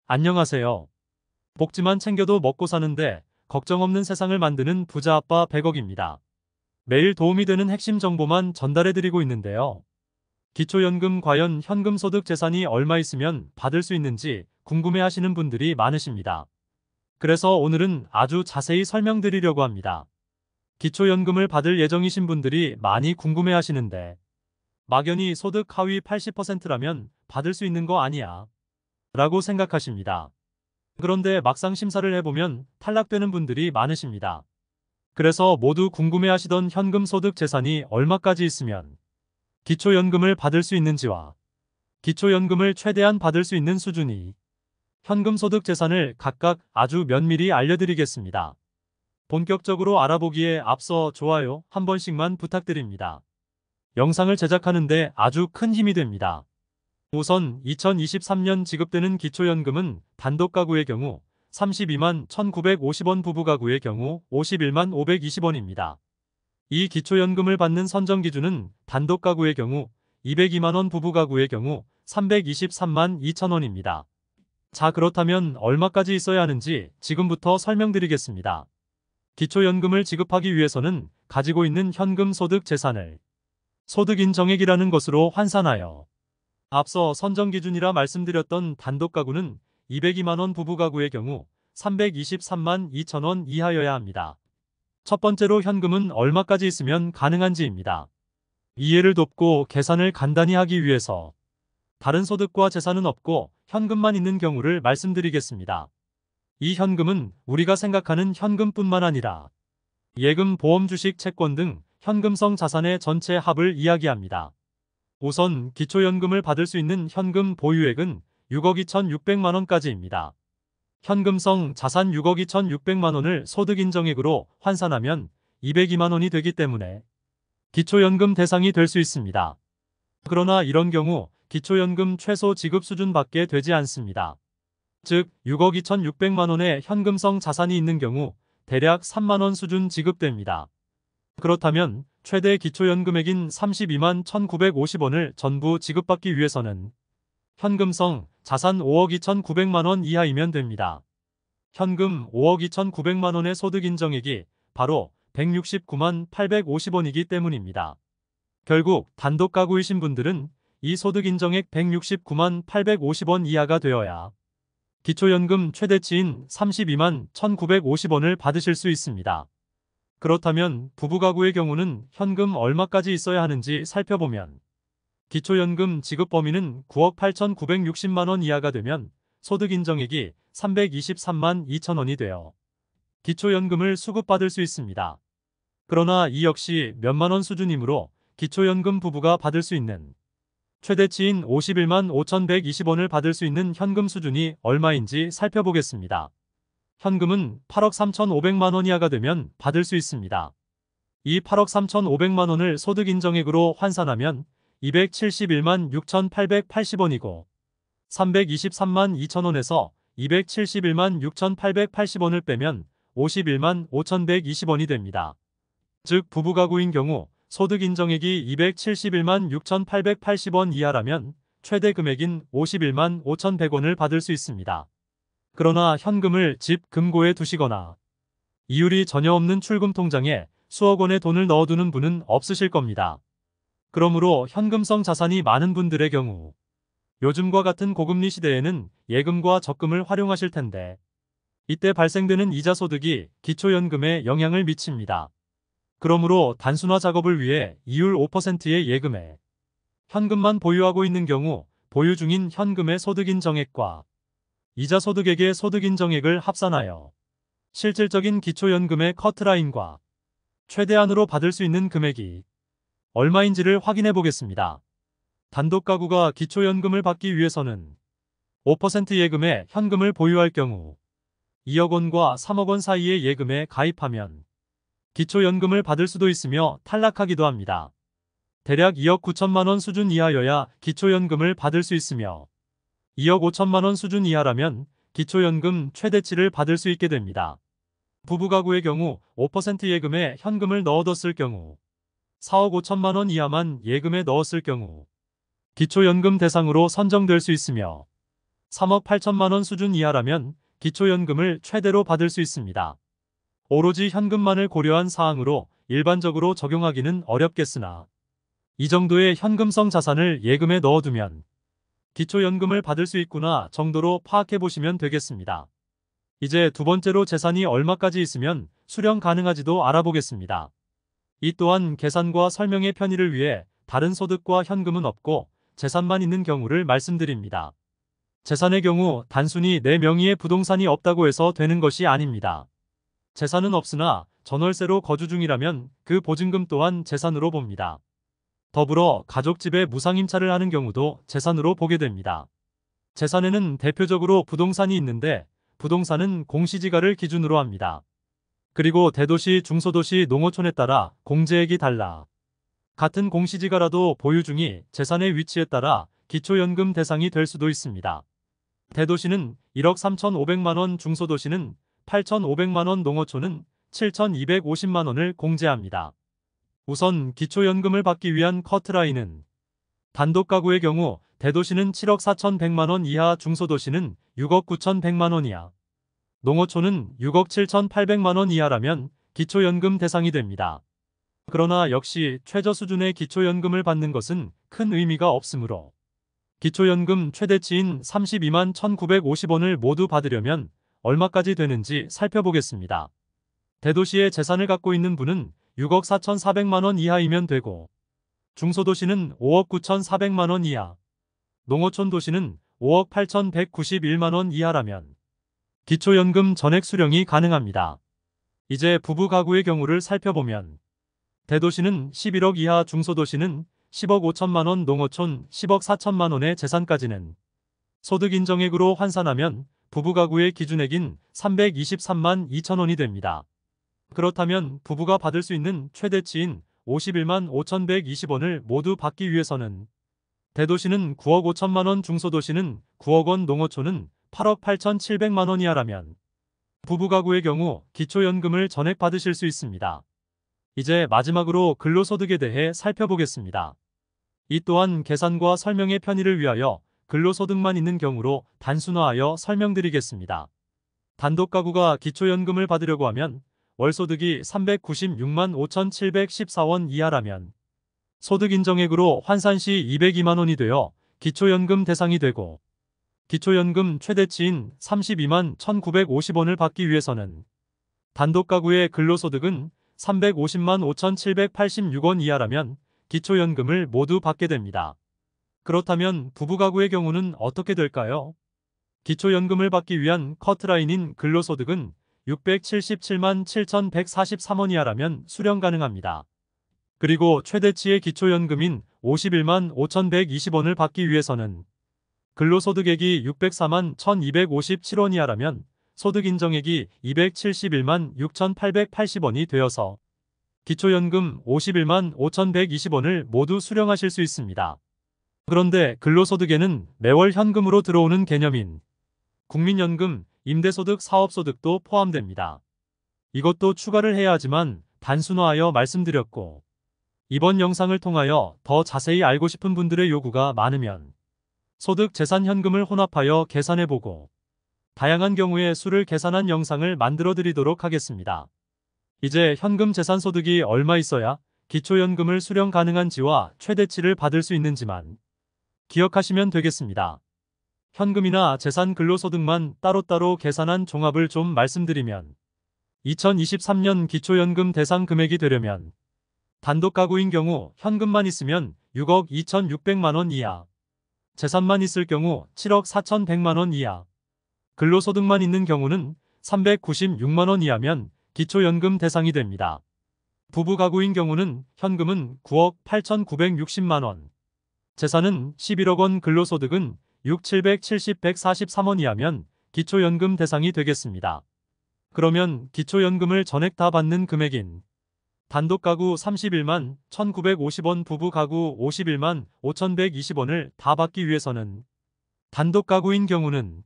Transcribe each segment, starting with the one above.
안녕하세요. 복지만 챙겨도 먹고 사는데 걱정 없는 세상을 만드는 부자 아빠 100억입니다. 매일 도움이 되는 핵심 정보만 전달해드리고 있는데요. 기초연금 과연 현금 소득 재산이 얼마 있으면 받을 수 있는지 궁금해 하시는 분들이 많으십니다. 그래서 오늘은 아주 자세히 설명드리려고 합니다. 기초연금을 받을 예정이신 분들이 많이 궁금해 하시는데 막연히 소득 하위 80%라면 받을 수 있는 거 아니야? 라고 생각하십니다. 그런데 막상 심사를 해보면 탈락되는 분들이 많으십니다. 그래서 모두 궁금해하시던 현금 소득 재산이 얼마까지 있으면 기초연금을 받을 수 있는지와 기초연금을 최대한 받을 수 있는 수준이 현금 소득 재산을 각각 아주 면밀히 알려드리겠습니다. 본격적으로 알아보기에 앞서 좋아요 한 번씩만 부탁드립니다. 영상을 제작하는데 아주 큰 힘이 됩니다. 우선 2023년 지급되는 기초연금은 단독 가구의 경우 32만 1,950원, 부부 가구의 경우 51만 520원입니다. 이 기초연금을 받는 선정 기준은 단독 가구의 경우 202만원, 부부 가구의 경우 323만 2천원입니다. 자, 그렇다면 얼마까지 있어야 하는지 지금부터 설명드리겠습니다. 기초연금을 지급하기 위해서는 가지고 있는 현금 소득 재산을 소득인 정액이라는 것으로 환산하여 앞서 선정 기준이라 말씀드렸던 단독 가구는 202만원, 부부 가구의 경우 323만 2천원 이하여야 합니다. 첫 번째로 현금은 얼마까지 있으면 가능한지입니다. 이해를 돕고 계산을 간단히 하기 위해서 다른 소득과 재산은 없고 현금만 있는 경우를 말씀드리겠습니다. 이 현금은 우리가 생각하는 현금뿐만 아니라 예금, 보험, 주식, 채권 등 현금성 자산의 전체 합을 이야기합니다. 우선 기초연금을 받을 수 있는 현금 보유액은 6억 2,600만원까지입니다. 현금성 자산 6억 2,600만원을 소득인정액으로 환산하면 202만원이 되기 때문에 기초연금 대상이 될 수 있습니다. 그러나 이런 경우 기초연금 최소 지급 수준밖에 되지 않습니다. 즉 6억 2,600만원의 현금성 자산이 있는 경우 대략 3만원 수준 지급됩니다. 그렇다면 최대 기초연금액인 32만 1,950원을 전부 지급받기 위해서는 현금성 자산 5억 2,900만원 이하이면 됩니다. 현금 5억 2,900만원의 소득인정액이 바로 169만 850원이기 때문입니다. 결국 단독 가구이신 분들은 이 소득인정액 169만 850원 이하가 되어야 기초연금 최대치인 32만 1,950원을 받으실 수 있습니다. 그렇다면 부부가구의 경우는 현금 얼마까지 있어야 하는지 살펴보면 기초연금 지급 범위는 9억 8,960만원 이하가 되면 소득인정액이 323만 2천원이 되어 기초연금을 수급받을 수 있습니다. 그러나 이 역시 몇만원 수준이므로 기초연금 부부가 받을 수 있는 최대치인 51만 5,120원을 받을 수 있는 현금 수준이 얼마인지 살펴보겠습니다. 현금은 8억 3,500만원 이하가 되면 받을 수 있습니다. 이 8억 3,500만원을 소득인정액으로 환산하면 271만 6,880원이고 323만 2천원에서 271만 6,880원을 빼면 51만 5,120원이 됩니다. 즉 부부가구인 경우 소득인정액이 271만 6,880원 이하라면 최대 금액인 51만 5,100원을 받을 수 있습니다. 그러나 현금을 집 금고에 두시거나 이율이 전혀 없는 출금 통장에 수억 원의 돈을 넣어두는 분은 없으실 겁니다. 그러므로 현금성 자산이 많은 분들의 경우 요즘과 같은 고금리 시대에는 예금과 적금을 활용하실 텐데 이때 발생되는 이자 소득이 기초연금에 영향을 미칩니다. 그러므로 단순화 작업을 위해 이율 5%의 예금에 현금만 보유하고 있는 경우 보유 중인 현금의 소득인정액과 이자 소득액의 소득인정액을 합산하여 실질적인 기초연금의 커트라인과 최대한으로 받을 수 있는 금액이 얼마인지를 확인해 보겠습니다. 단독 가구가 기초연금을 받기 위해서는 5% 예금에 현금을 보유할 경우 2억 원과 3억 원 사이의 예금에 가입하면 기초연금을 받을 수도 있으며 탈락하기도 합니다. 대략 2억 9천만 원 수준 이하여야 기초연금을 받을 수 있으며 2억 5천만 원 수준 이하라면 기초연금 최대치를 받을 수 있게 됩니다. 부부가구의 경우 5% 예금에 현금을 넣어뒀을 경우 4억 5천만 원 이하만 예금에 넣었을 경우 기초연금 대상으로 선정될 수 있으며 3억 8천만 원 수준 이하라면 기초연금을 최대로 받을 수 있습니다. 오로지 현금만을 고려한 사항으로 일반적으로 적용하기는 어렵겠으나 이 정도의 현금성 자산을 예금에 넣어두면 기초연금을 받을 수 있구나 정도로 파악해 보시면 되겠습니다. 이제 두 번째로 재산이 얼마까지 있으면 수령 가능하지도 알아보겠습니다. 이 또한 계산과 설명의 편의를 위해 다른 소득과 현금은 없고 재산만 있는 경우를 말씀드립니다. 재산의 경우 단순히 내 명의의 부동산이 없다고 해서 되는 것이 아닙니다. 재산은 없으나 전월세로 거주 중이라면 그 보증금 또한 재산으로 봅니다. 더불어 가족 집에 무상임차를 하는 경우도 재산으로 보게 됩니다. 재산에는 대표적으로 부동산이 있는데 부동산은 공시지가를 기준으로 합니다. 그리고 대도시, 중소도시, 농어촌에 따라 공제액이 달라 같은 공시지가라도 보유 중이 재산의 위치에 따라 기초연금 대상이 될 수도 있습니다. 대도시는 1억 3,500만 원, 중소도시는 8,500만 원, 농어촌은 7,250만 원을 공제합니다. 우선 기초연금을 받기 위한 커트라인은 단독 가구의 경우 대도시는 7억 4,100만 원 이하, 중소도시는 6억 9,100만 원 이하, 농어촌은 6억 7,800만 원 이하라면 기초연금 대상이 됩니다. 그러나 역시 최저 수준의 기초연금을 받는 것은 큰 의미가 없으므로 기초연금 최대치인 32만 1,950원을 모두 받으려면 얼마까지 되는지 살펴보겠습니다. 대도시의 재산을 갖고 있는 분은 6억 4,400만 원 이하이면 되고 중소도시는 5억 9,400만 원 이하, 농어촌 도시는 5억 8,191만 원 이하라면 기초연금 전액 수령이 가능합니다. 이제 부부 가구의 경우를 살펴보면 대도시는 11억 이하, 중소도시는 10억 5천만 원, 농어촌 10억 4천만 원의 재산까지는 소득 인정액으로 환산하면 부부 가구의 기준액인 323만 2천 원이 됩니다. 그렇다면 부부가 받을 수 있는 최대치인 51만 5,120원을 모두 받기 위해서는 대도시는 9억 5천만 원, 중소도시는 9억 원, 농어촌은 8억 8,700만 원 이하라면 부부 가구의 경우 기초연금을 전액 받으실 수 있습니다. 이제 마지막으로 근로소득에 대해 살펴보겠습니다. 이 또한 계산과 설명의 편의를 위하여 근로소득만 있는 경우로 단순화하여 설명드리겠습니다. 단독 가구가 기초연금을 받으려고 하면 월소득이 396만 5,714원 이하라면 소득 인정액으로 환산 시 202만 원이 되어 기초연금 대상이 되고 기초연금 최대치인 32만 1,950원을 받기 위해서는 단독 가구의 근로소득은 350만 5,786원 이하라면 기초연금을 모두 받게 됩니다. 그렇다면 부부 가구의 경우는 어떻게 될까요? 기초연금을 받기 위한 커트라인인 근로소득은 677만 7,143원 이하라면 수령 가능합니다. 그리고 최대치의 기초연금인 51만 5,120원을 받기 위해서는 근로소득액이 604만 1,257원 이하라면 소득인정액이 271만 6,880원이 되어서 기초연금 51만 5,120원을 모두 수령하실 수 있습니다. 그런데 근로소득에는 매월 현금으로 들어오는 개념인 국민연금, 임대소득, 사업소득도 포함됩니다. 이것도 추가를 해야 하지만 단순화하여 말씀드렸고 이번 영상을 통하여 더 자세히 알고 싶은 분들의 요구가 많으면 소득, 재산, 현금을 혼합하여 계산해보고 다양한 경우의 수를 계산한 영상을 만들어 드리도록 하겠습니다. 이제 현금 재산 소득이 얼마 있어야 기초연금을 수령 가능한지와 최대치를 받을 수 있는지만 기억하시면 되겠습니다. 현금이나 재산, 근로소득만 따로따로 계산한 종합을 좀 말씀드리면 2023년 기초연금 대상 금액이 되려면 단독 가구인 경우 현금만 있으면 6억 2,600만 원 이하, 재산만 있을 경우 7억 4,100만 원 이하, 근로소득만 있는 경우는 396만 원 이하면 기초연금 대상이 됩니다. 부부 가구인 경우는 현금은 9억 8,960만 원, 재산은 11억 원, 근로소득은 143원 이하면 기초연금 대상이 되겠습니다. 그러면 기초연금을 전액 다 받는 금액인 단독 가구 31만 1,950원, 부부 가구 51만 5,120원을 다 받기 위해서는 단독 가구인 경우는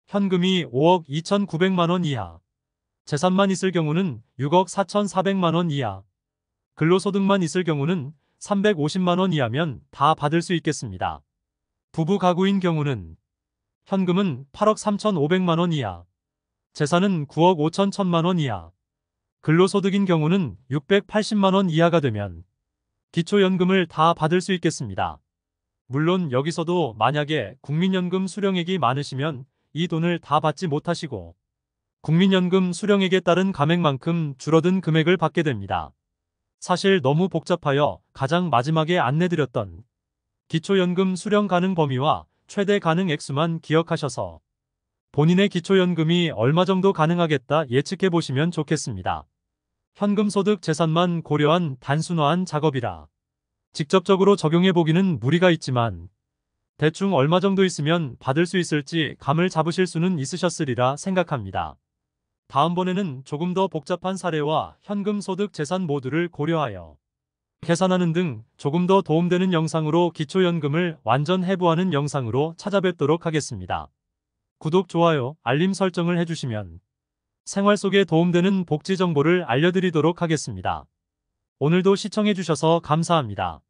현금이 5억 2,900만 원 이하, 재산만 있을 경우는 6억 4,400만 원 이하, 근로소득만 있을 경우는 350만 원 이하면 다 받을 수 있겠습니다. 부부 가구인 경우는 현금은 8억 3,500만 원 이하, 재산은 9억 5천 1천만 원 이하, 근로소득인 경우는 680만 원 이하가 되면 기초연금을 다 받을 수 있겠습니다. 물론 여기서도 만약에 국민연금 수령액이 많으시면 이 돈을 다 받지 못하시고 국민연금 수령액에 따른 감액만큼 줄어든 금액을 받게 됩니다. 사실 너무 복잡하여 가장 마지막에 안내드렸던 기초연금 수령 가능 범위와 최대 가능 액수만 기억하셔서 본인의 기초연금이 얼마 정도 가능하겠다 예측해 보시면 좋겠습니다. 현금소득 재산만 고려한 단순화한 작업이라 직접적으로 적용해 보기는 무리가 있지만 대충 얼마 정도 있으면 받을 수 있을지 감을 잡으실 수는 있으셨으리라 생각합니다. 다음번에는 조금 더 복잡한 사례와 현금소득 재산 모두를 고려하여 계산하는 등 조금 더 도움되는 영상으로 기초연금을 완전 해부하는 영상으로 찾아뵙도록 하겠습니다. 구독, 좋아요, 알림 설정을 해주시면 생활 속에 도움되는 복지 정보를 알려드리도록 하겠습니다. 오늘도 시청해주셔서 감사합니다.